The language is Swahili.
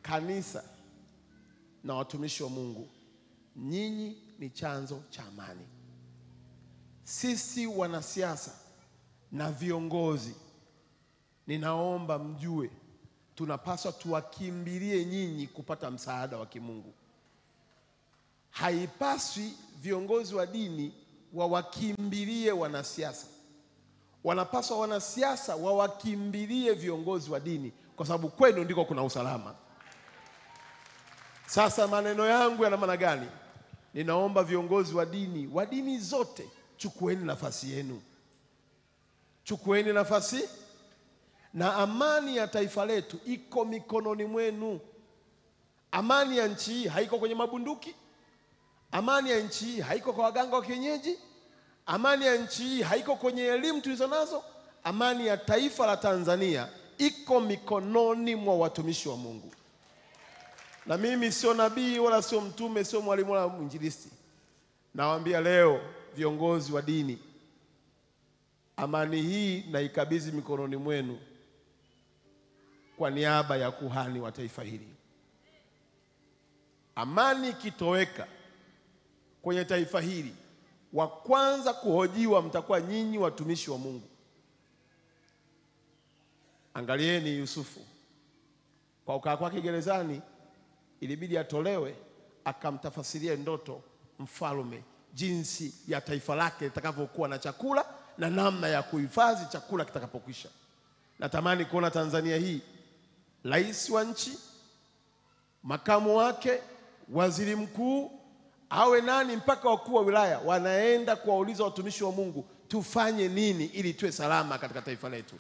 kanisa na watumishi wa Mungu, nyinyi ni chanzo cha amani. Sisi wanasiasa na viongozi, ninaomba mjue tunapaswa tuwakimbilie nyinyi kupata msaada wa kimungu. Haipaswi viongozi wa dini wawakimbilie wanasiasa. Wanapaswa wanasiasa wawakimbilie viongozi wa dini, kwa sababu kwenu ndiko kuna usalama. Sasa maneno yangu yana maana gani? Ninaomba viongozi wa dini zote, chukueni nafasi yenu. Chukueni nafasi, na amani ya taifa letu iko mikononi mwenu. Amani ya nchi hii haiko kwenye mabunduki. Amani ya nchi hii haiko kwa waganga wa kienyeji. Amani ya nchi hii haiko kwenye elimu tulizo nazo. Amani ya taifa la Tanzania iko mikononi mwa watumishi wa Mungu. Na mimi sio nabii wala sio mtume, sio mwalimu wala mwinjilisti. Nawaambia leo viongozi wa dini, amani hii naikabidhi mikononi mwenu kwa niaba ya kuhani wa taifa hili. Amani kitoweka kwenye taifa hili, wa kwanza kuhojiwa mtakuwa nyinyi watumishi wa Mungu. Angalieni Yusufu, kwa ukaa kwake gerezani ilibidi atolewe, akamtafasiria ndoto mfalme jinsi ya taifa lake litakavyokuwa na chakula na namna ya kuhifadhi chakula kitakapokwisha. Natamani kuona Tanzania hii, rais wa nchi, makamu wake, waziri mkuu, awe nani mpaka wakuu wa wilaya wanaenda kuwauliza watumishi wa Mungu tufanye nini ili tuwe salama katika taifa letu.